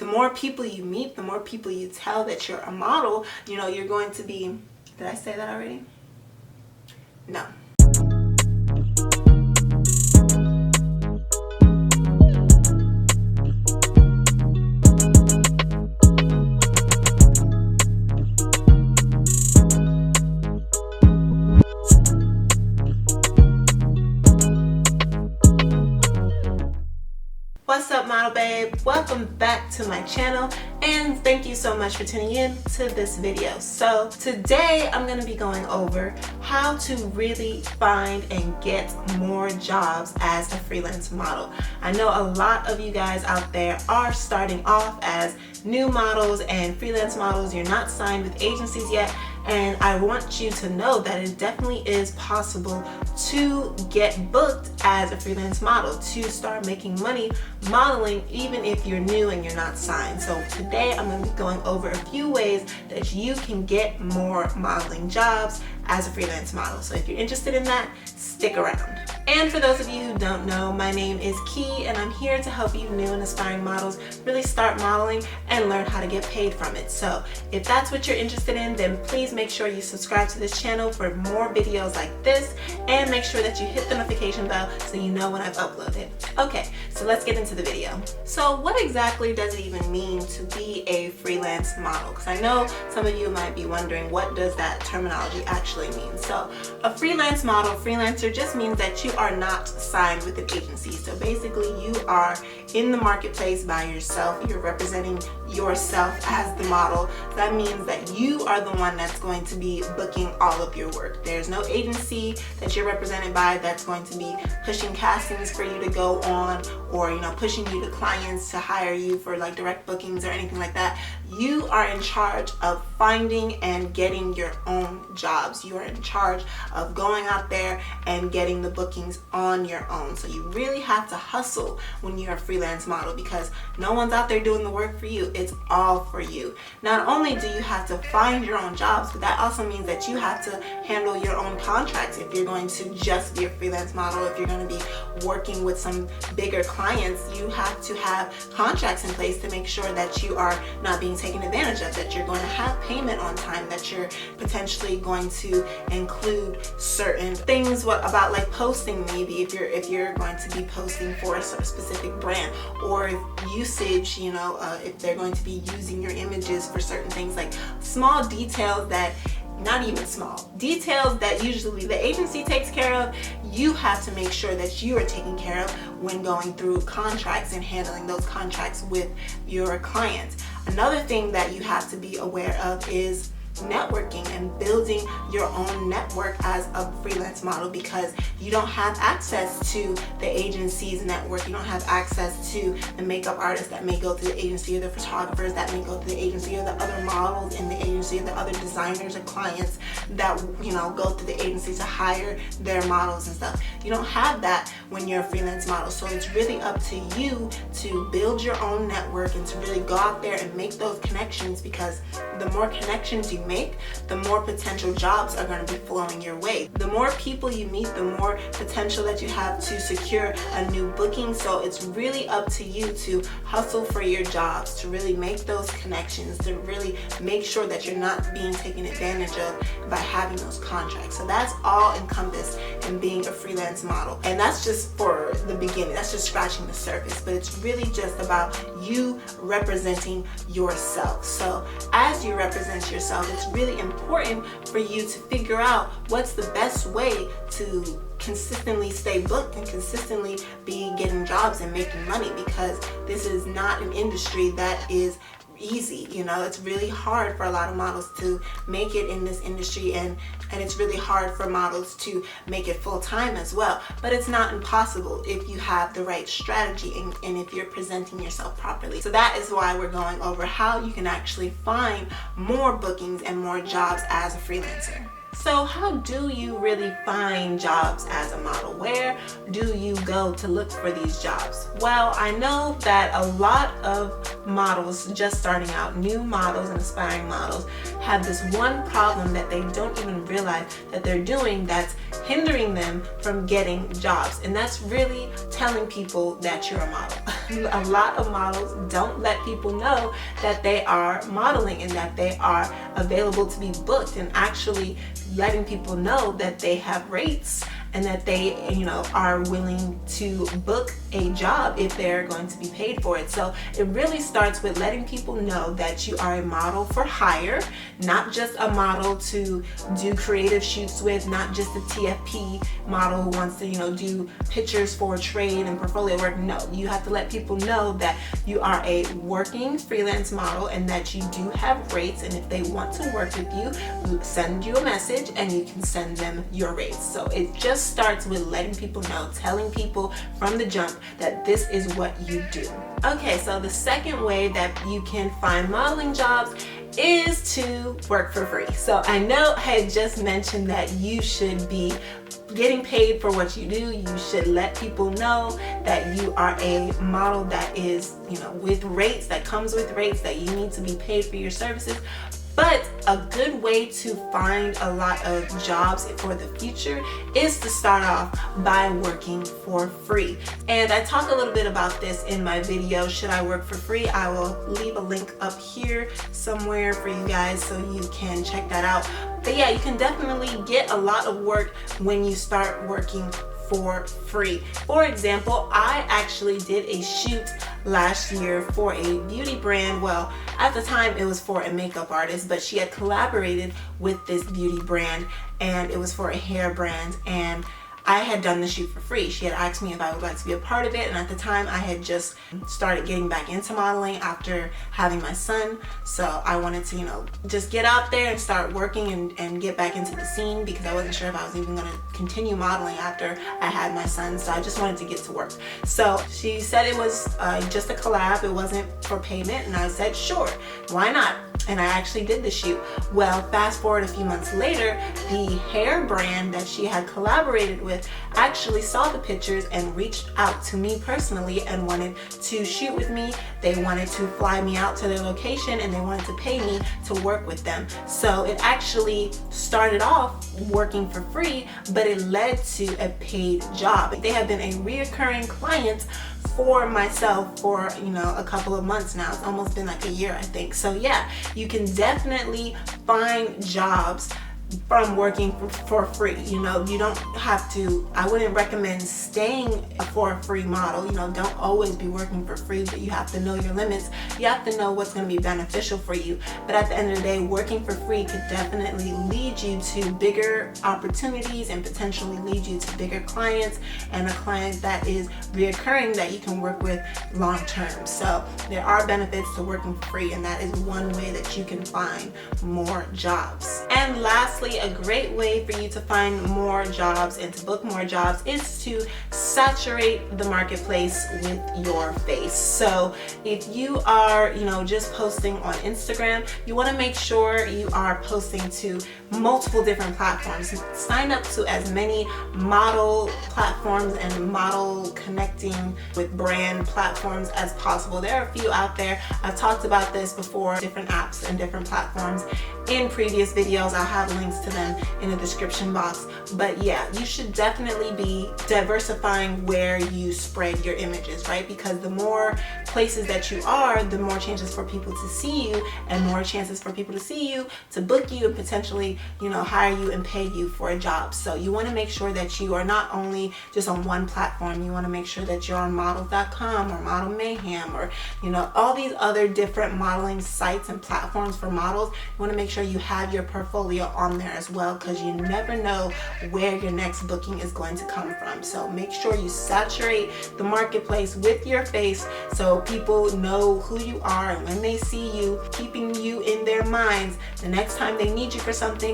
the more people you meet, the more people you tell that you're a model, you're going to be, did I say that already? No. What's up, model babe? Welcome back to my channel, and thank you so much for tuning in to this video. So today I'm going to be going over how to really find and get more jobs as a freelance model. I know a lot of you guys out there are starting off as new models and freelance models. You're not signed with agencies yet, and I want you to know that it definitely is possible to get booked as a freelance model, to start making money modeling even if you're new and you're not signed. So today I'm going to be going over a few ways that you can get more modeling jobs as a freelance model. So if you're interested in that, stick around. And for those of you who don't know, my name is Key, and I'm here to help you new and aspiring models really start modeling and learn how to get paid from it. So if that's what you're interested in, then please make sure you subscribe to this channel for more videos like this, and make sure that you hit the notification bell so you know when I've uploaded. Okay, so let's get into the video. So what exactly does it even mean to be a freelance model? Because I know some of you might be wondering, what does that terminology actually mean? So a freelance model, freelancer, just means that you are not signed with an agency. So basically you are in the marketplace by yourself. You're representing yourself as the model. That means that you are the one that's going to be booking all of your work. There's no agency that you're represented by that's going to be pushing castings for you to go on, or pushing you to clients to hire you for like direct bookings or anything like that. You are in charge of finding and getting your own jobs. You are in charge of going out there and getting the bookings on your own. So you really have to hustle when you're a freelance model, because no one's out there doing the work for you. It's all for you. Not only do you have to find your own jobs, but that also means that you have to handle your own contracts. If you're going to just be a freelance model, if you're going to be working with some bigger clients, you have to have contracts in place to make sure that you are not being taken advantage of, that you're going to have payment on time, that you're potentially going to include certain things about like posting, maybe if you're going to be posting for a specific brand, or if usage, if they're going to be using your images for certain things, like small details that, not even small details that usually the agency takes care of, you have to make sure that you are taken care of when going through contracts and handling those contracts with your clients. Another thing that you have to be aware of is networking and building your own network as a freelance model, because you don't have access to the agency's network. You don't have access to the makeup artists that may go to the agency, or the photographers that may go to the agency, or the other models in the agency, or the other designers or clients that go to the agency to hire their models and stuff. You don't have that when you're a freelance model. So it's really up to you to build your own network and to really go out there and make those connections, because the more connections you make, the more potential jobs are going to be flowing your way. The more people you meet, the more potential that you have to secure a new booking. So it's really up to you to hustle for your jobs, to really make those connections, to really make sure that you're not being taken advantage of by having those contracts. So that's all encompassed in being a freelance model. And that's just for the beginning. That's just scratching the surface. But it's really just about you representing yourself. So as you represent yourself, it's really important for you to figure out what's the best way to consistently stay booked and consistently be getting jobs and making money, because this is not an industry that is easy. It's really hard for a lot of models to make it in this industry, and it's really hard for models to make it full-time as well. But it's not impossible if you have the right strategy and if you're presenting yourself properly. So that is why we're going over how you can actually find more bookings and more jobs as a freelancer. So how do you really find jobs as a model? Where do you go to look for these jobs? Well, I know that a lot of models just starting out, new models and aspiring models, have this one problem that they don't even realize that they're doing that's hindering them from getting jobs, and that's really telling people that you're a model. A lot of models don't let people know that they are modeling and that they are available to be booked, and actually letting people know that they have rates and that they, are willing to book a job if they're going to be paid for it. So it really starts with letting people know that you are a model for hire, not just a model to do creative shoots with, not just a TFP model who wants to, do pictures for trade and portfolio work. No, you have to let people know that you are a working freelance model and that you do have rates, and if they want to work with you, send you a message and you can send them your rates. So it just starts with letting people know, telling people from the jump that this is what you do. Okay, so the second way that you can find modeling jobs is to work for free. So I know I had just mentioned that you should be getting paid for what you do. You should let people know that you are a model that is, with rates, that comes with rates, that you need to be paid for your services. But a good way to find a lot of jobs for the future is to start off by working for free. And I talk a little bit about this in my video, Should I Work for Free? I will leave a link up here somewhere for you guys so you can check that out. But yeah, you can definitely get a lot of work when you start working for free. For example, I actually did a shoot last year for a beauty brand. Well, at the time it was for a makeup artist, but she had collaborated with this beauty brand, and it was for a hair brand, and I had done the shoot for free. She had asked me if I would like to be a part of it, and at the time I had just started getting back into modeling after having my son. So I wanted to, just get out there and start working and get back into the scene, because I wasn't sure if I was even gonna continue modeling after I had my son. So I just wanted to get to work. So she said it was just a collab, it wasn't for payment, and I said, sure, why not? And I actually did the shoot. Well, fast forward a few months later, the hair brand that she had collaborated with actually saw the pictures and reached out to me personally and wanted to shoot with me. They wanted to fly me out to their location, and they wanted to pay me to work with them. So it actually started off working for free, but it led to a paid job. They have been a reoccurring client for myself for a couple of months now. It's almost been like a year, I think. So yeah, you can definitely find jobs from working for free. You don't have to, I wouldn't recommend staying for a free model. Don't always be working for free, but you have to know your limits. You have to know what's going to be beneficial for you. But at the end of the day, working for free could definitely lead you to bigger opportunities and potentially lead you to bigger clients, and a client that is reoccurring that you can work with long term. So there are benefits to working for free, and that is one way that you can find more jobs. And lastly, a great way for you to find more jobs and to book more jobs is to saturate the marketplace with your face. So if you are, just posting on Instagram, you want to make sure you are posting to multiple different platforms. Sign up to as many model platforms and model connecting with brand platforms as possible. There are a few out there. I've talked about this before, different apps and different platforms in previous videos. I'll have links to them in the description box. But yeah, you should definitely be diversifying where you spread your images, right? Because the more places that you are, the more chances for people to see you, and more chances for people to see you, to book you, and potentially, hire you and pay you for a job. So you want to make sure that you are not only just on one platform. You want to make sure that you're on models.com or Model Mayhem or, all these other different modeling sites and platforms for models. You want to make sure you have your portfolio on there as well, because you never know where your next booking is going to come from. So make sure you saturate the marketplace with your face so people know who you are, and when they see you, keeping you in their minds, the next time they need you for something,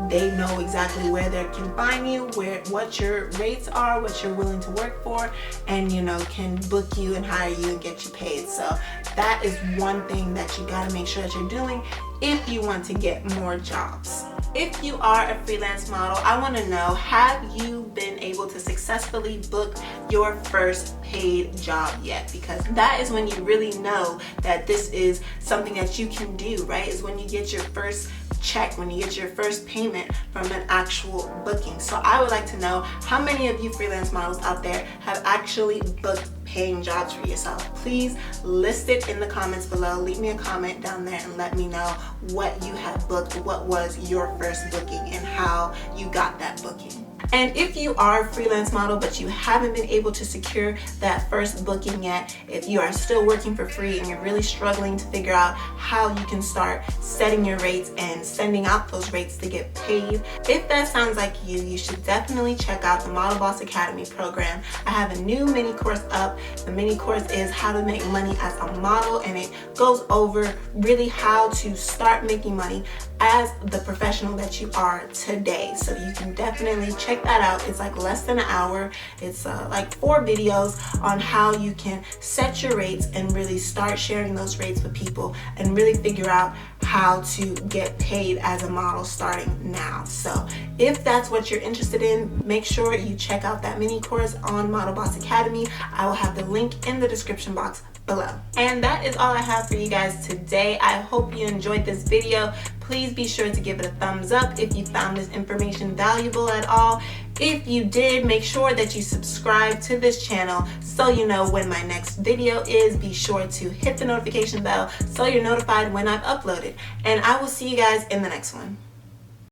they know exactly where they can find you, what your rates are, what you're willing to work for, and can book you and hire you and get you paid. So that is one thing that you got to make sure that you're doing if you want to get more jobs. If you are a freelance model, I want to know, have you been able to successfully book your first paid job yet? Because that is when you really know that this is something that you can do, right? Is when you get your first check, when you get your first payment from an actual booking. So I would like to know, how many of you freelance models out there have actually booked paying jobs for yourself? Please list it in the comments below. Leave me a comment down there and let me know what you have booked, what was your first booking, and how you got that booking. And if you are a freelance model but you haven't been able to secure that first booking yet, if you are still working for free and you're really struggling to figure out how you can start setting your rates and sending out those rates to get paid, if that sounds like you, you should definitely check out the Model Boss Academy program. I have a new mini course up. The mini course is how to make money as a model, and it goes over really how to start making money as the professional that you are today. So you can definitely check that out. It's like less than an hour. It's like 4 videos on how you can set your rates and really start sharing those rates with people and really figure out how to get paid as a model starting now. So if that's what you're interested in, make sure you check out that mini course on Model Boss Academy. I will have the link in the description box below. And that is all I have for you guys today. I hope you enjoyed this video. Please be sure to give it a thumbs up if you found this information valuable at all. If you did, make sure that you subscribe to this channel so you know when my next video is. Be sure to hit the notification bell so you're notified when I've uploaded. And I will see you guys in the next one.